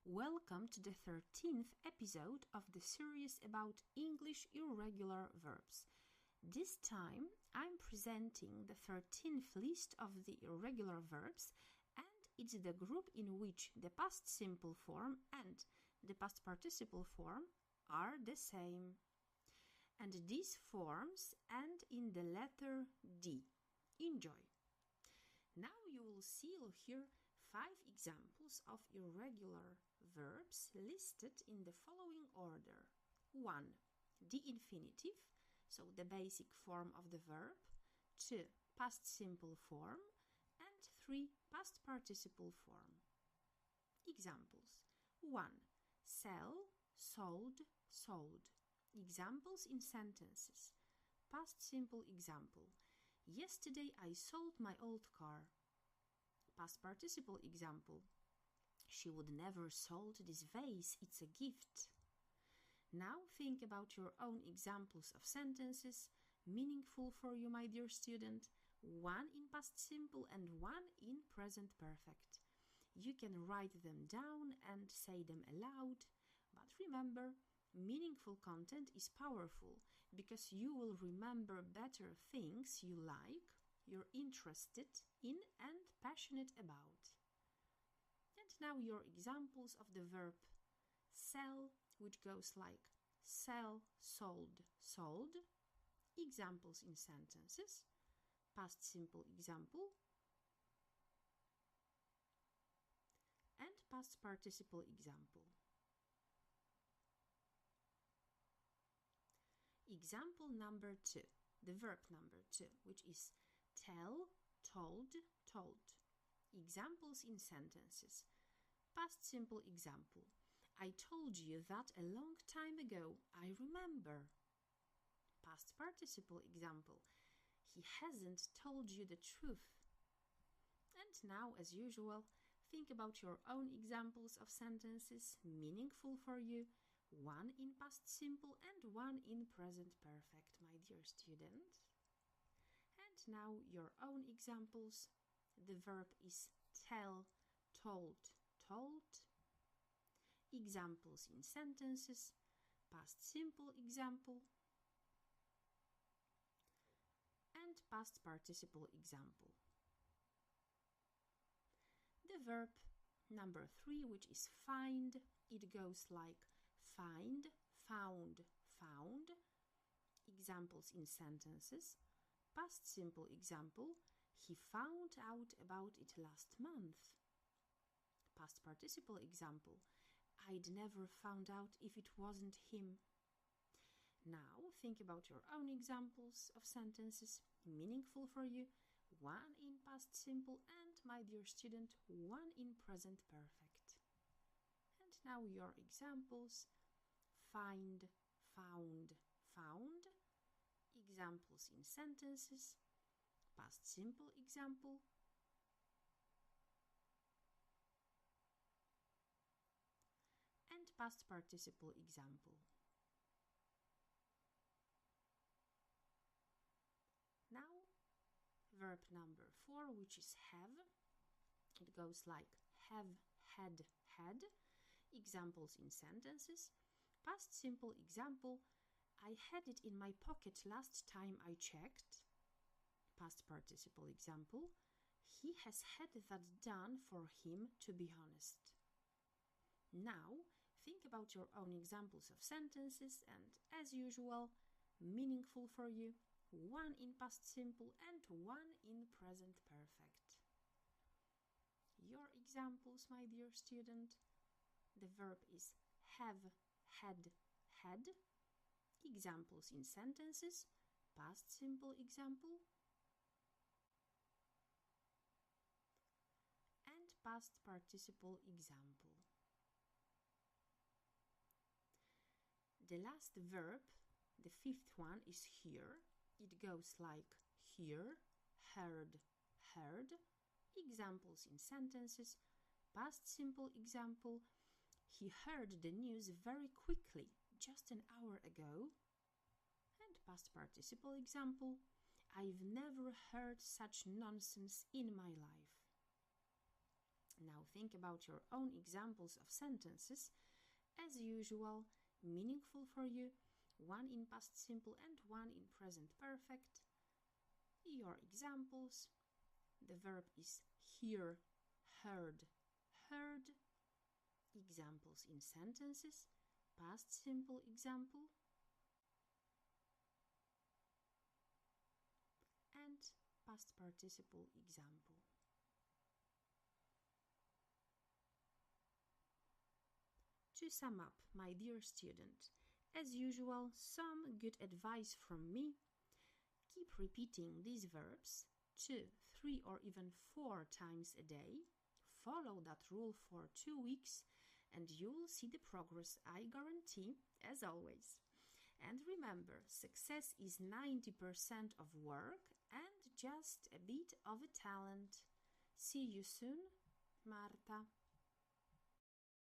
Welcome to the 13th episode of the series about English irregular verbs. This time I'm presenting the 13th list of the irregular verbs, and it's the group in which the past simple form and the past participle form are the same. And these forms end in the letter D. Enjoy! Now you will see or hear 5 examples of irregular verbs listed in the following order. 1. The infinitive, so the basic form of the verb. 2. Past simple form. And 3. Past participle form. Examples. 1. Sell, sold, sold. Examples in sentences. Past simple example. Yesterday I sold my old car. Past participle example. She would never sold this vase, it's a gift. Now think about your own examples of sentences, meaningful for you, my dear student. 1 in past simple and 1 in present perfect. You can write them down and say them aloud, but remember, meaningful content is powerful because you will remember better things you like, you're interested in and passionate about. And now your examples of the verb sell, which goes like sell, sold, sold. Examples in sentences. Past simple example. And past participle example. Example number 2, the verb number 2, which is tell, told, told. Examples in sentences. Past simple example. I told you that a long time ago. I remember. Past participle example. He hasn't told you the truth. And now, as usual, think about your own examples of sentences meaningful for you. 1 in past simple and 1 in present perfect, my dear student. And now your own examples. The verb is tell, told, told. Examples in sentences. Past simple example. And past participle example. The verb number 3, which is find, it goes like find, found, found. Examples in sentences. Past simple example. He found out about it last month. Past participle example. I'd never found out if it wasn't him. Now think about your own examples of sentences meaningful for you. 1 in past simple and, my dear student, 1 in present perfect. And now your examples. Find, found, found. Examples in sentences. Past simple example. And past participle example. Now, verb number 4, which is have. It goes like have, had, had. Examples in sentences. Past simple example. I had it in my pocket last time I checked. Past participle example. He has had that done for him, to be honest. Now, think about your own examples of sentences and, as usual, meaningful for you. 1 in past simple and 1 in present perfect. Your examples, my dear student. The verb is have, had, had. Examples in sentences. Past simple example. And past participle example. The last verb, the 5th one, is hear. It goes like hear, heard, heard. Examples in sentences. Past simple example. He heard the news very quickly, just an hour ago. And past participle example. I've never heard such nonsense in my life. Now think about your own examples of sentences. As usual, meaningful for you, one in past simple and one in present perfect. Your examples. The verb is hear, heard, heard. Examples in sentences. Past simple example and past participle example. To sum up, my dear student, as usual, some good advice from me. Keep repeating these verbs 2, 3 or even 4 times a day. Follow that rule for 2 weeks and you will see the progress, I guarantee, as always. And remember, success is 90% of work and just a bit of a talent. See you soon, Marta.